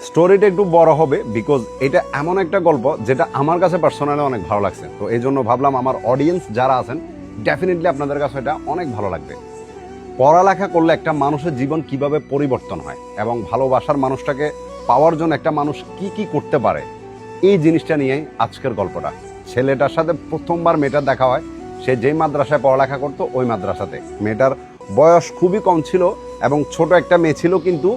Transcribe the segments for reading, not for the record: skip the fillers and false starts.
স্টোরিটা একটু বড় হবে বিকজ এটা এমন একটা গল্প যেটা আমার কাছে পার্সোনালি অনেক ভালো লাগছে। তো এই জন্য ভাবলাম আমার অডিয়েন্স যারা আছেন ডেফিনেটলি আপনাদের কাছে এটা অনেক ভালো লাগবে। পড়ালেখা করলে একটা মানুষের জীবন কিভাবে পরিবর্তন হয় এবং ভালোবাসার মানুষটাকে পাওয়ার জন্য একটা মানুষ কি কি করতে পারে, এই জিনিসটা নিয়েই আজকের গল্পটা। ছেলেটার সাথে প্রথমবার মেয়েটার দেখা হয়, সে যেই মাদ্রাসায় পড়ালেখা করতো ওই মাদ্রাসাতে। মেয়েটার বয়স খুবই কম ছিল এবং ছোট একটা মেয়ে ছিল, কিন্তু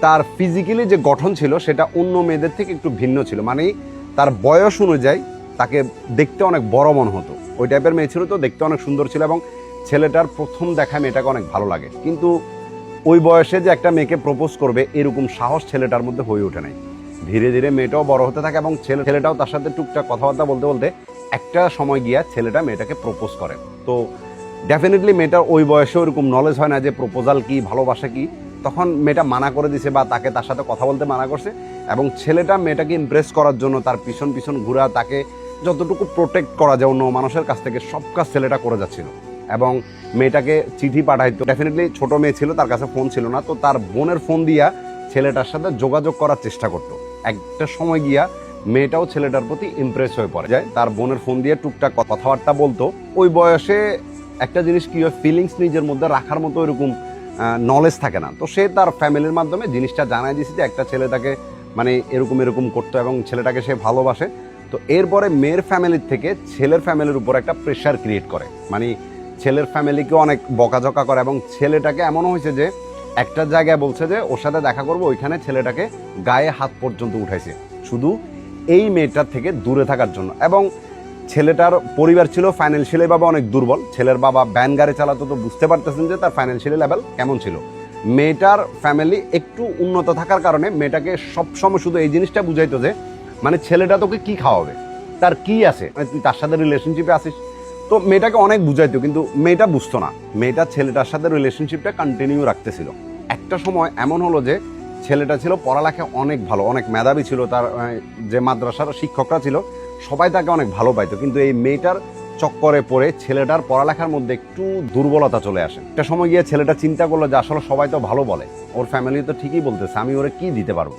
তার ফিজিক্যালি যে গঠন ছিল সেটা অন্য মেয়েদের থেকে একটু ভিন্ন ছিল। মানে তার বয়স অনুযায়ী তাকে দেখতে অনেক বড় মনে হতো, ওই টাইপের মেয়ে ছিল। তো দেখতে অনেক সুন্দর ছিল এবং ছেলেটার প্রথম দেখা মেয়েটাকে অনেক ভালো লাগে। কিন্তু ওই বয়সে যে একটা মেয়েকে প্রপোজ করবে এরকম সাহস ছেলেটার মধ্যে হয়ে ওঠে নাই। ধীরে ধীরে মেয়েটাও বড় হতে থাকে এবং ছেলেটাও তার সাথে টুকটাক কথাবার্তা বলতে বলতে একটা সময় গিয়া ছেলেটা মেয়েটাকে প্রপোজ করে। তো ডেফিনেটলি মেয়েটার ওই বয়সে ওরকম নলেজ হয় না যে প্রপোজাল কি, ভালোবাসা কি। তখন মেয়েটা মানা করে দিছে বা তাকে তার সাথে কথা বলতে মানা করছে এবং ছেলেটা মেয়েটাকে ইমপ্রেস করার জন্য তার পিছন পিছন ঘুরা, তাকে যতটুকু প্রোটেক্ট করা যায় অন্য মানুষের কাছ থেকে সব কাজ ছেলেটা করে যাচ্ছিল। এবং মেয়েটাকে চিঠি পাঠাইতো। ডেফিনেটলি ছোট মেয়ে ছিল, তার কাছে ফোন ছিল না, তো তার বোনের ফোন দিয়া ছেলেটার সাথে যোগাযোগ করার চেষ্টা করতো। একটা সময় গিয়া মেয়েটাও ছেলেটার প্রতি ইমপ্রেস হয়ে পড়ে যায়, তার বোনের ফোন দিয়ে টুকটাক কথাবার্তা বলতো। ওই বয়সে একটা জিনিস কি হয়, ফিলিংস নিজের মধ্যে রাখার মতো এরকম নলেজ থাকে না। তো সে তার ফ্যামিলির মাধ্যমে জিনিসটা জানায় দিয়েছে যে একটা ছেলে তাকে মানে এরকম এরকম করতো এবং ছেলেটাকে সে ভালোবাসে। তো এরপরে মেয়ের ফ্যামিলির থেকে ছেলের ফ্যামিলির উপর একটা প্রেশার ক্রিয়েট করে, মানে ছেলের ফ্যামিলিকে অনেক বকাঝকা করে এবং ছেলেটাকে এমনও হয়েছে যে একটা জায়গায় বলছে যে ওর সাথে দেখা করবো, ওইখানে ছেলেটাকে গায়ে হাত পর্যন্ত উঠাইছে শুধু এই মেয়েটার থেকে দূরে থাকার জন্য। এবং ছেলেটার পরিবার ছিল ফাইন্যান্সিয়ালি বাবা অনেক দুর্বল। ছেলের বাবা ভ্যান গাড়ি চালাতো, তো বুঝতে পারতেছেন যে তার ফাইন্যান্সিয়ালি লেভেল কেমন ছিল। মেয়েটার ফ্যামিলি একটু উন্নত থাকার কারণে মেয়েটাকে সবসময় শুধু এই জিনিসটা বুঝাইতো যে মানে ছেলেটা তোকে কি খাওয়াবে, তার কি আছে, মানে তুই তার সাথে রিলেশনশিপে আসিস। তো মেয়েটাকে অনেক বুঝাইতো কিন্তু মেয়েটা বুঝতো না। মেয়েটা ছেলেটার সাথে রিলেশনশিপটা কন্টিনিউ রাখতেছিল। একটা সময় এমন হলো যে ছেলেটা ছিল পড়ালেখা অনেক ভালো, অনেক মেধাবী ছিল। তার যে মাদ্রাসার শিক্ষকরা ছিল সবাই তাকে অনেক ভালো পাইতো। কিন্তু এই মেয়েটার চক্করে পড়ে ছেলেটার পড়ালেখার মধ্যে একটু দুর্বলতা চলে আসে। একটা সময় গিয়ে ছেলেটা চিন্তা করলো যে আসলে সবাই তো ভালো বলে, ওর ফ্যামিলি তো ঠিকই বলতেছে, আমি ওরে কি দিতে পারবো,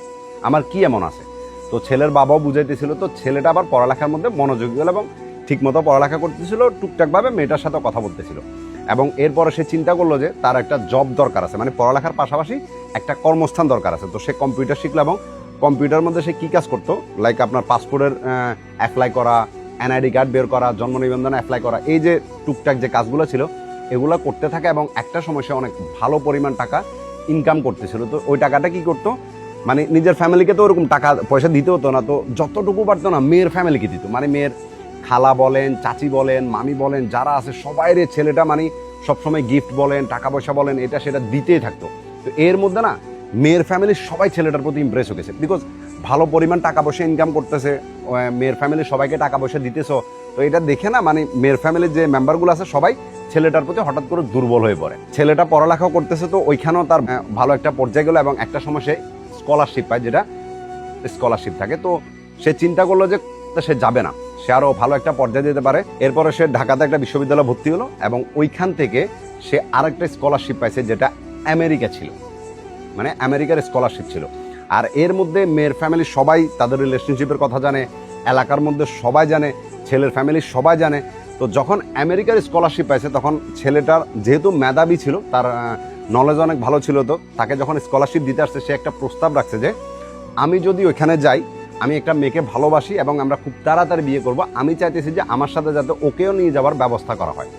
আমার কি এমন আছে। তো ছেলের বাবাও বুঝাইতেছিল। তো ছেলেটা আবার পড়ালেখার মধ্যে মনোযোগী হলো এবং ঠিকমতো পড়ালেখা করতেছিল, টুকটাকভাবে মেয়েটার সাথে কথা বলতেছিল। এবং এরপরে সে চিন্তা করলো যে তার একটা জব দরকার আছে, মানে পড়ালেখার পাশাপাশি একটা কর্মস্থান দরকার আছে। তো সে কম্পিউটার শিখলো এবং কম্পিউটার মধ্যে সে কি কাজ করতো, লাইক আপনার পাসপোর্টের অ্যাপ্লাই করা, এনআইডি কার্ড বের করা, জন্ম নিবন্ধন অ্যাপ্লাই করা, এই যে টুকটাক যে কাজগুলো ছিল এগুলো করতে থাকে। এবং একটা সময় সে অনেক ভালো পরিমাণ টাকা ইনকাম করতেছিল। তো ওই টাকাটা কি করতো, মানে নিজের ফ্যামিলিকে তো ওরকম টাকা পয়সা দিতে হতো না, তো যতটুকু পারতো না মেয়ের ফ্যামিলিকে দিত। মানে মেয়ের খালা বলেন, চাচি বলেন, মামি বলেন, যারা আছে সবাইরে ছেলেটা মানে সবসময় গিফট বলেন, টাকা পয়সা বলেন, এটা সেটা দিতেই থাকতো। তো এর মধ্যে না মেয়ের ফ্যামিলির সবাই ছেলেটার প্রতি ইমপ্রেস হয়ে গেছে, বিকজ ভালো পরিমাণ টাকা পয়সা ইনকাম করতেছে, মেয়ের ফ্যামিলির সবাইকে টাকা পয়সা দিতেছো। তো এটা দেখে না মানে মেয়ের ফ্যামিলির যে মেম্বারগুলো আছে সবাই ছেলেটার প্রতি হঠাৎ করে দুর্বল হয়ে পড়ে। ছেলেটা পড়ালেখাও করতেছে, তো ওইখানেও তার ভালো একটা পর্যায়ে গেলো এবং একটা সময় সে স্কলারশিপ পায়, যেটা স্কলারশিপ থাকে। তো সে চিন্তা করলো যে সে যাবে না, সে আরো ভালো একটা পর্যায়ে যেতে পারে। এরপরে সে ঢাকাতে একটা বিশ্ববিদ্যালয়ে ভর্তি হলো এবং ওইখান থেকে সে আরেকটা স্কলারশিপ পাইছে, যেটা আমেরিকা ছিল, মানে আমেরিকার স্কলারশিপ ছিল। আর এর মধ্যে মেয়ের ফ্যামিলি সবাই তাদের রিলেশনশিপের কথা জানে, এলাকার মধ্যে সবাই জানে, ছেলের ফ্যামিলি সবাই জানে। তো যখন আমেরিকার স্কলারশিপ পাইছে তখন ছেলেটার যেহেতু মেধাবী ছিল, তার নলেজ অনেক ভালো ছিল, তো তাকে যখন স্কলারশিপ দিতে আসছে সে একটা প্রস্তাব রাখছে যে আমি যদি ওইখানে যাই, আমি একটা মেয়েকে ভালোবাসি এবং আমরা খুব তাড়াতাড়ি বিয়ে করব, আমি চাইতেছি যে আমার সাথে যাতে ওকেও নিয়ে যাওয়ার ব্যবস্থা করা হয়।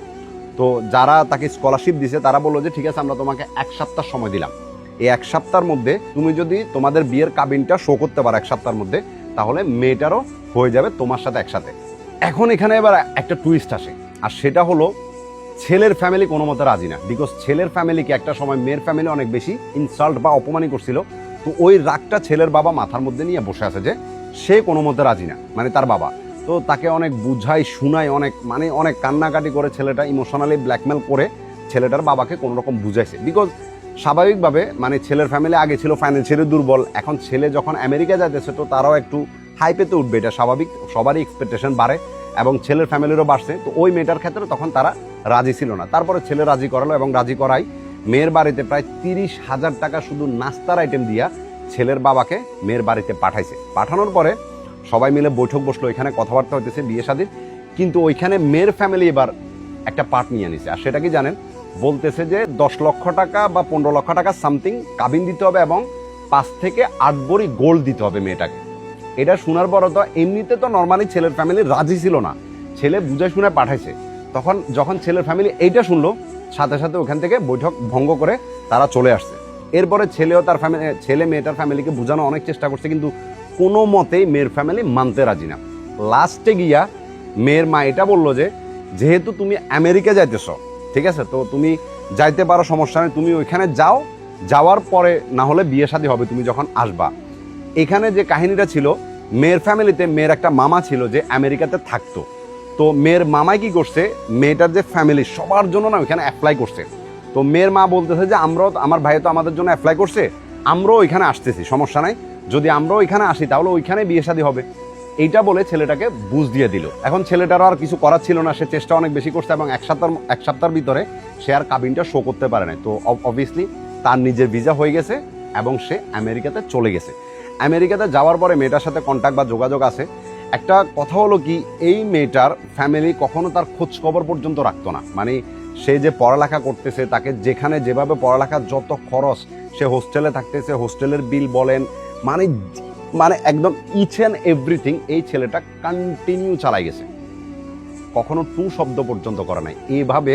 তো যারা তাকে স্কলারশিপ দিছে তারা বললো যে ঠিক আছে, আমরা তোমাকে 1 সপ্তাহ সময় দিলাম। এই 1 সপ্তাহের মধ্যে তুমি যদি তোমাদের বিয়ের কাবিনটা শো করতে পারো 1 সপ্তাহের মধ্যে, তাহলে মেয়েটারও হয়ে যাবে তোমার সাথে একসাথে। এখন এখানে এবার একটা টুইস্ট আসে, আর সেটা হলো ছেলের ফ্যামিলি কোনো মতে রাজি না। বিকজ ছেলের ফ্যামিলিকে একটা সময় মেয়ের ফ্যামিলি অনেক বেশি ইনসাল্ট বা অপমানই করছিল। তো ওই রাগটা ছেলের বাবা মাথার মধ্যে নিয়ে বসে আছে যে সে কোনো মতে রাজি না, মানে তার বাবা। তো তাকে অনেক বুঝাই শুনাই, অনেক কান্নাকাটি করে ছেলেটা ইমোশনালি ব্ল্যাকমেল করে ছেলেটার বাবাকে কোনো রকম বুঝাইছে। বিকজ স্বাভাবিকভাবে মানে ছেলের ফ্যামিলি আগে ছিল ফাইন্যান্সিয়ালি দুর্বল, এখন ছেলে যখন আমেরিকা যাইতেছে তো তারাও একটু হাইপেতে উঠবে, এটা স্বাভাবিক, সবারই এক্সপেকটেশন বাড়ে এবং ছেলের ফ্যামিলিরও বাড়ছে। তো ওই মেয়েটার ক্ষেত্রে তখন তারা রাজি ছিল না। তারপরে ছেলে রাজি করালো এবং রাজি করাই মেয়ের বাড়িতে প্রায় 30,000 টাকা শুধু নাস্তার আইটেম দিয়া ছেলের বাবাকে মেয়ের বাড়িতে পাঠাইছে। পাঠানোর পরে সবাই মিলে বৈঠক বসলো, এখানে কথাবার্তা হইতেছে বিয়ে শাদীর। কিন্তু ওইখানে মেয়ের ফ্যামিলি এবার একটা পার্ট নিয়ে নিছে। আর সেটা কি জানেন, বলতেছে যে 10 লক্ষ টাকা বা 15 লক্ষ টাকা সামথিং কাবিন দিতে হবে এবং 5 থেকে 8 ভরি গোল্ড দিতে হবে মেয়েটাকে। এটা শোনার পর তো এমনিতে তো নর্মালি ছেলের ফ্যামিলি রাজি ছিল না, ছেলে বুঝে শুনে পাঠাইছে। তখন যখন ছেলের ফ্যামিলি এইটা শুনলো, সাথে সাথে ওখান থেকে বৈঠক ভঙ্গ করে তারা চলে আসছে। এরপরে ছেলে মেয়েটার ফ্যামিলিকে বোঝানো অনেক চেষ্টা করছে, কিন্তু কোনো মতেই মেয়ের ফ্যামিলি মানতে রাজি না। লাস্টে গিয়া মেয়ের মা এটা বললো যে যেহেতু তুমি আমেরিকা যাইতেছ, ঠিক আছে, তো তুমি যাইতে পারো, সমস্যা নেই, তুমি ওইখানে যাও, যাওয়ার পরে না হলে বিয়ে শাদী হবে তুমি যখন আসবা। এখানে যে কাহিনীটা ছিল, মেয়ের ফ্যামিলিতে মেয়ের একটা মামা ছিল যে আমেরিকাতে থাকতো। তো মেয়ের মামাই কি করছে, মেয়েটার যে ফ্যামিলি সবার জন্য না ওইখানে অ্যাপ্লাই করছে। তো মেয়ের মা বলতেছে যে আমরাও, আমার ভাই তো আমাদের জন্য অ্যাপ্লাই করছে, আমরাও ওইখানে আসতেছি, সমস্যা নাই, যদি আমরাও ওইখানে আসি তাহলে ওইখানে বিয়ে শাদী হবে। এইটা বলে ছেলেটাকে বুঝ দিয়ে দিল। এখন ছেলেটারও আর কিছু করার ছিল না, সে চেষ্টা অনেক বেশি করছে এবং এক সপ্তাহের ভিতরে সে আর কাবিনটা শো করতে পারে নাই। তো অবভিয়াসলি তার নিজের ভিসা হয়ে গেছে এবং সে আমেরিকাতে চলে গেছে। আমেরিকাতে যাওয়ার পরে মেয়েটার সাথে কন্ট্যাক্ট বা যোগাযোগ আছে। একটা কথা হলো কি, এই মেয়েটার ফ্যামিলি কখনো তার খোঁজ খবর পর্যন্ত রাখতো না। মানে সে যে পড়ালেখা করতেছে, তাকে যেখানে যেভাবে পড়ালেখার যত খরচ, সে হোস্টেলে থাকতেছে, হোস্টেলের বিল বলেন, মানে একদম ইচ অ্যান্ড এভরিথিং এই ছেলেটা কন্টিনিউ চালাই গেছে, কখনো টু শব্দ পর্যন্ত করে নাই। এইভাবে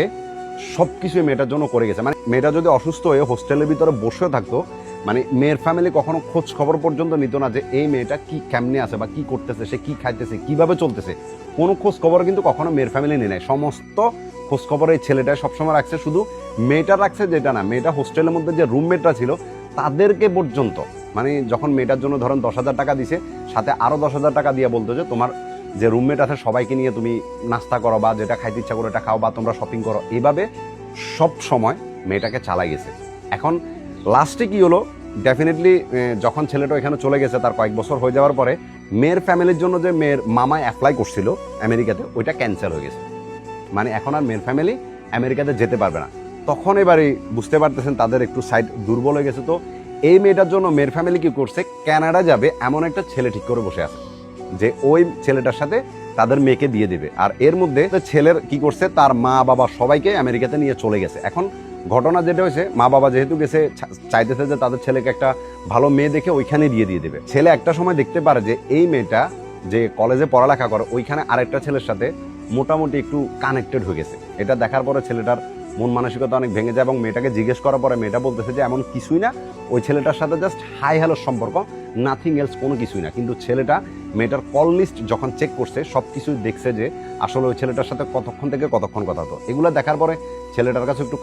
সবকিছু মেয়েটার জন্য করে গেছে। মানে মেয়েটা যদি অসুস্থ হয়ে হোস্টেলের ভিতরে বসে থাকতো, মানে মেয়ের ফ্যামিলি কখনো খোঁজ খবর পর্যন্ত নিত না যে এই মেয়েটা কি কেমনে আছে বা কি করতেছে, সে কি খাইতেছে, কিভাবে চলতেছে, কোনো খোঁজ খবর কিন্তু কখনো মেয়ের ফ্যামিলি নিয়ে নেয়। সমস্ত খোঁজ খবর এই ছেলেটা সবসময় রাখছে। শুধু মেয়েটা রাখছে যেটা না, মেয়েটা হোস্টেলের মধ্যে যে রুমমেটরা ছিল তাদেরকে পর্যন্ত, মানে যখন মেয়েটার জন্য ধরেন 10,000 টাকা দিছে, সাথে আরো 10,000 টাকা দিয়ে বলতো যে তোমার যে রুমমেট আছে সবাইকে নিয়ে তুমি নাস্তা করো বা যেটা খাইতে ইচ্ছা করো এটা খাও বা তোমরা শপিং করো। এইভাবে সব সময় মেয়েটাকে চালাই গেছে। এখন লাস্টে কি হলো, ডেফিনেটলি যখন ছেলেটা এখানে চলে গেছে, তার কয়েক বছর হয়ে যাওয়ার পরে মেয়ের ফ্যামিলির জন্য যে মেয়ের মামায় অ্যাপ্লাই করছিল আমেরিকাতে, ওইটা ক্যান্সেল হয়ে গেছে। মানে এখন আর মেয়ের ফ্যামিলি আমেরিকাতে যেতে পারবে না। তখন এবারে বুঝতে পারতেছেন তাদের একটু সাইড দুর্বল হয়ে গেছে। তো এই মেয়েটার জন্য মেয়ের ফ্যামিলি কি করছে, কানাডা যাবে এমন একটা ছেলে ঠিক করে বসে আছে যে ওই ছেলেটার সাথে তাদের মেয়েকে দিয়ে দেবে। আর এর মধ্যে ছেলের কি করছে, তার মা বাবা সবাইকে আমেরিকাতে নিয়ে চলে গেছে। এখন ঘটনা যেটা হয়েছে, মা বাবা যেহেতু গেছে, চাইতেছে যে তাদের ছেলেকে একটা ভালো মেয়ে দেখে ওইখানে দিয়ে দেবে। ছেলে একটা সময় দেখতে পারে যে এই মেয়েটা যে কলেজে পড়ালেখা করে ওইখানে আরেকটা ছেলের সাথে মোটামুটি একটু কানেক্টেড হয়ে গেছে। এটা দেখার পরে ছেলেটার মন মানসিকতা অনেক ভেঙে যায় এবং মেয়েটাকে জিজ্ঞেস করার পরে মেয়েটা বলতেছে যে এমন কিছুই না, ওই ছেলেটার সাথে জাস্ট হাই হ্যালোর সম্পর্ক, নাথিং এলস, কোনো কিছুই না। কিন্তু ছেলেটা মেয়েটার কল লিস্ট যখন চেক করছে সব কিছুই দেখছে যে আসলে ওই ছেলেটার সাথে কতক্ষণ থেকে কতক্ষণ কথা হতো। এগুলো দেখার পরে ছেলেটার কাছে একটু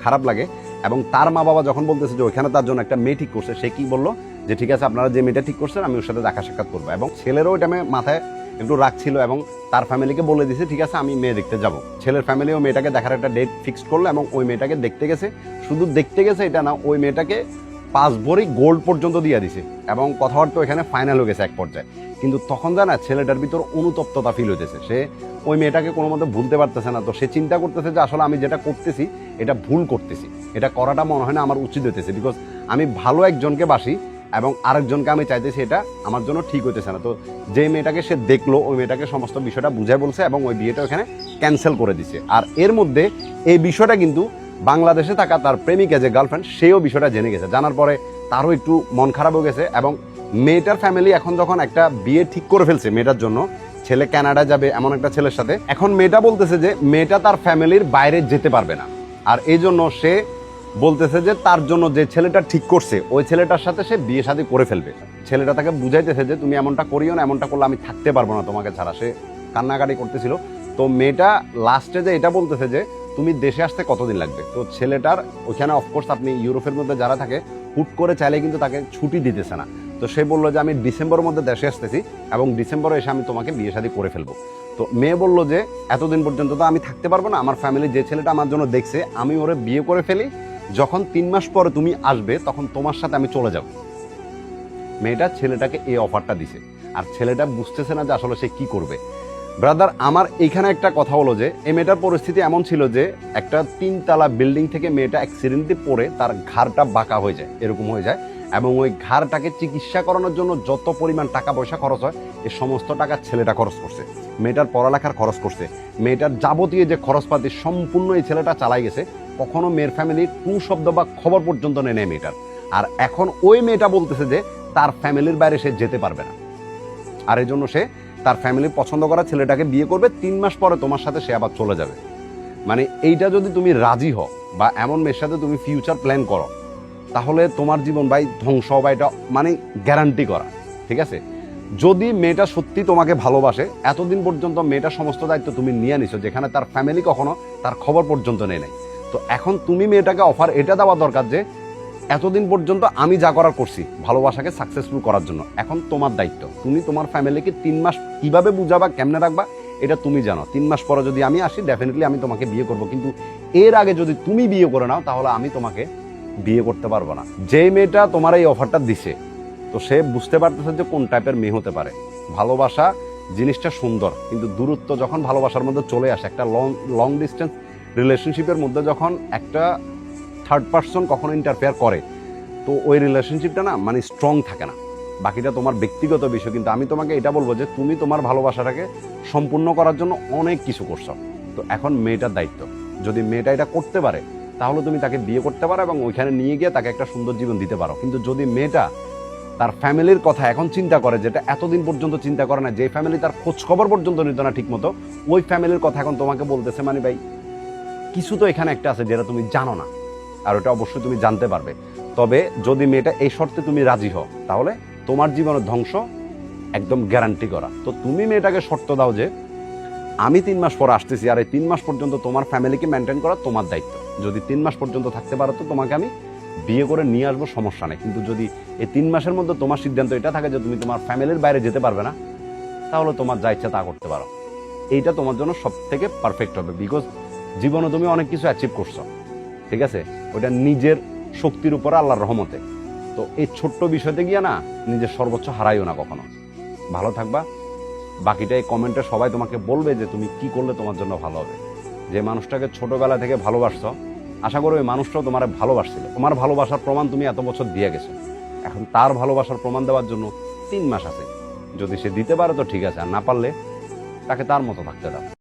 খারাপ লাগে এবং তার মা বাবা যখন বলতেছে যে ওইখানে তার জন্য একটা মেয়ে ঠিক করছে, সে কি বললো যে ঠিক আছে আপনারা যে মেয়েটা ঠিক করছেন আমি ওর সাথে দেখা সাক্ষাৎ করবো। এবং ছেলেরও ওইটা মাথায় একটু রাগ ছিল এবং তার ফ্যামিলিকে বলে দিছে ঠিক আছে আমি মেয়ে দেখতে যাব। ছেলের ফ্যামিলিও মেয়েটাকে দেখার একটা ডেট ফিক্সড করলো এবং ওই মেয়েটাকে দেখতে গেছে। শুধু দেখতে গেছে এটা না, ওই মেয়েটাকে 5 ভরি গোল্ড পর্যন্ত দিয়ে দিছে এবং কথাবার্তা এখানে ফাইনাল হয়ে গেছে এক পর্যায়ে। কিন্তু তখন জানা ছেলেটার ভিতর অনুতপ্ততা ফিল হইতেছে, সে ওই মেয়েটাকে কোনো মতে ভুলতে পারতেছে না। তো সে চিন্তা করতেছে যে আসলে আমি যেটা করতেছি এটা ভুল করতেছি, এটা করাটা মনে হয় না আমার উচিত হইতেছে, বিকজ আমি ভালো একজনকে বাসি এবং আরেকজনকে আমি চাইতেছি, এটা আমার জন্য ঠিক হইতেছে না। তো যে মেয়েটাকে সে দেখলো ওই মেয়েটাকে সমস্ত বিষয়টা বুঝাই বলছে এবং ওই বিয়েটা ওখানে ক্যান্সেল করে দিছে। আর এর মধ্যে এই বিষয়টা কিন্তু বাংলাদেশে থাকা তার প্রেমিকা যে গার্লফ্রেন্ড, সেও বিষয়টা জেনে গেছে। জানার পরে তারও একটু মন খারাপ হয়ে গেছে এবং মেয়েটার ফ্যামিলি এখন যখন একটা বিয়ে ঠিক করে ফেলছে মেয়েটার জন্য, ছেলে কানাডা যাবে এমন একটা ছেলের সাথে, এখন মেয়েটা বলতেছে যে মেয়েটা তার ফ্যামিলির বাইরে যেতে পারবে না। আর এই জন্য সে বলতেছে যে তার জন্য যে ছেলেটা ঠিক করছে ওই ছেলেটার সাথে সে বিয়ে শাদী করে ফেলবে। ছেলেটা তাকে বুঝাইতেছে যে তুমি এমনটা করিও না, এমনটা করলে আমি থাকতে পারবো না তোমাকে ছাড়া। সে কান্নাকাটি করতেছিল। তো মেয়েটা লাস্টে যে এটা বলতেছে যে তুমি দেশে আসতে কতদিন লাগবে। তো ছেলেটার ওইখানে অফকোর্স আপনি ইউরোপের মধ্যে যারা থাকে হুট করে চাইলে কিন্তু তাকে ছুটি দিতেছে না। তো সে বললো যে আমি ডিসেম্বরের মধ্যে দেশে আসতেছি এবং ডিসেম্বরে এসে আমি তোমাকে বিয়ে শাদী করে ফেলবো। তো মেয়ে বললো যে এতদিন পর্যন্ত তো আমি থাকতে পারবো না, আমার ফ্যামিলি যে ছেলেটা আমার জন্য দেখছে আমি ওরে বিয়ে করে ফেলি, যখন 3 মাস পরে তুমি আসবে তখন তোমার সাথে আমি চলে যাব। মেয়েটা ছেলেটাকে এই অফারটা দিছে আর ছেলেটা বুঝতেছে না যে আসলে সে কি করবে। ব্রাদার, আমার এখানে একটা কথা হলো যে এই মেয়েটার পরিস্থিতি এমন ছিল যে একটা 3 তলা বিল্ডিং থেকে মেয়েটা অ্যাক্সিডেন্টে পড়ে তার ঘাড়টা বাঁকা হয়ে যায়, এরকম হয়ে যায় এবং ওই ঘাড়টাকে চিকিৎসা করানোর জন্য যত পরিমাণ টাকা পয়সা খরচ হয় এই সমস্ত টাকা ছেলেটা খরচ করছে, মেয়েটার পড়ালেখার খরচ করছে, মেয়েটার যাবতীয় যে খরচপাতি সম্পূর্ণ এই ছেলেটা চালাই গেছে। কখনো মেয়ের ফ্যামিলির টু শব্দ বা খবর পর্যন্ত নেয় মেয়েটার। আর এখন ওই মেয়েটা বলতেছে যে তার ফ্যামিলির বাইরে সে যেতে পারবে না, আর এই জন্য সে তার ফ্যামিলির পছন্দ করা ছেলেটাকে বিয়ে করবে, 3 মাস পরে তোমার সাথে সে আবার চলে যাবে। মানে এইটা যদি তুমি রাজি হও বা এমন মেয়ের সাথে তুমি ফিউচার প্ল্যান করো, তাহলে তোমার জীবন ভাই ধ্বংস হবে, এটা মানে গ্যারান্টি করা, ঠিক আছে? যদি মেয়েটা সত্যি তোমাকে ভালোবাসে, এতদিন পর্যন্ত মেয়েটা সমস্ত দায়িত্ব তুমি নিয়ে নিছো, যেখানে তার ফ্যামিলি কখনো তার খবর পর্যন্ত নেই নাই। তো এখন তুমি মেয়েটাকে অফার এটা দেওয়া দরকার যে এতদিন পর্যন্ত আমি যা করার করছি ভালোবাসাকে সাকসেসফুল করার জন্য, এখন তোমার দায়িত্ব। তুমি তোমার ফ্যামিলিকে 3 মাস কিভাবে বুঝাবা, কেমনে রাখবা, এটা তুমি জানো। 3 মাস পরে যদি আমি আসি, ডেফিনেটলি আমি তোমাকে বিয়ে করব, কিন্তু এর আগে যদি তুমি বিয়ে করে নাও তাহলে আমি তোমাকে বিয়ে করতে পারবো না। যে মেয়েটা তোমার এই অফারটা দিছে, তো সে বুঝতে পারতেছে যে কোন টাইপের মেয়ে হতে পারে। ভালোবাসা জিনিসটা সুন্দর, কিন্তু দূরত্ব যখন ভালোবাসার মধ্যে চলে আসে, একটা লং ডিস্টেন্স রিলেশনশিপের মধ্যে যখন একটা থার্ড পার্সন কখনো ইন্টারফেয়ার করে, তো ওই রিলেশনশিপটা না মানে স্ট্রং থাকে না। বাকিটা তোমার ব্যক্তিগত বিষয়, কিন্তু আমি তোমাকে এটা বলবো যে তুমি তোমার ভালোবাসাটাকে সম্পূর্ণ করার জন্য অনেক কিছু করছো। তো এখন মেয়েটার দায়িত্ব, যদি মেয়েটা এটা করতে পারে তাহলে তুমি তাকে বিয়ে করতে পারো এবং ওইখানে নিয়ে গিয়ে তাকে একটা সুন্দর জীবন দিতে পারো। কিন্তু যদি মেয়েটা তার ফ্যামিলির কথা এখন চিন্তা করে, যেটা এতদিন পর্যন্ত চিন্তা করে না, যে ফ্যামিলি তার খোঁজ খবর পর্যন্ত নিত না ঠিক মতো, ওই ফ্যামিলির কথা এখন তোমাকে বলতেছে, মানে ভাই কিছু তো এখানে একটা আছে যেটা তুমি জানো না, আর ওটা অবশ্যই তুমি জানতে পারবে। তবে যদি মেয়েটা এই শর্তে তুমি রাজি হও, তাহলে তোমার জীবনের ধ্বংস একদম গ্যারান্টি করা। তো তুমি মেয়েটাকে শর্ত দাও যে আমি 3 মাস পর আসতেছি, আর এই 3 মাস পর্যন্ত তোমার ফ্যামিলিকে মেনটেন করা তোমার দায়িত্ব। যদি 3 মাস পর্যন্ত থাকতে পারো তো তোমাকে আমি বিয়ে করে নিয়ে আসবো, সমস্যা নেই। কিন্তু যদি এই 3 মাসের মধ্যে তোমার সিদ্ধান্ত এটা থাকে যে তুমি তোমার ফ্যামিলির বাইরে যেতে পারবে না, তাহলে তোমার যা ইচ্ছা তা করতে পারো। এইটা তোমার জন্য সব থেকে পারফেক্ট হবে, বিকজ জীবনে তুমি অনেক কিছু অ্যাচিভ করছো, ঠিক আছে? ওইটা নিজের শক্তির উপর, আল্লাহর রহমতে। তো এই ছোট্ট বিষয়তে গিয়ে না নিজের সর্বোচ্চ হারাইও না কখনো। ভালো থাকবা। বাকিটা এই কমেন্টে সবাই তোমাকে বলবে যে তুমি কি করলে তোমার জন্য ভালো হবে। যে মানুষটাকে ছোটবেলা থেকে ভালোবাসছো, আশা করি ওই মানুষটাও তোমার ভালোবাসছিল। তোমার ভালোবাসার প্রমাণ তুমি এত বছর দিয়ে গেছো, এখন তার ভালোবাসার প্রমাণ দেওয়ার জন্য 3 মাস আছে। যদি সে দিতে পারে তো ঠিক আছে, আর না পারলে তাকে তার মতো থাকতে দাও।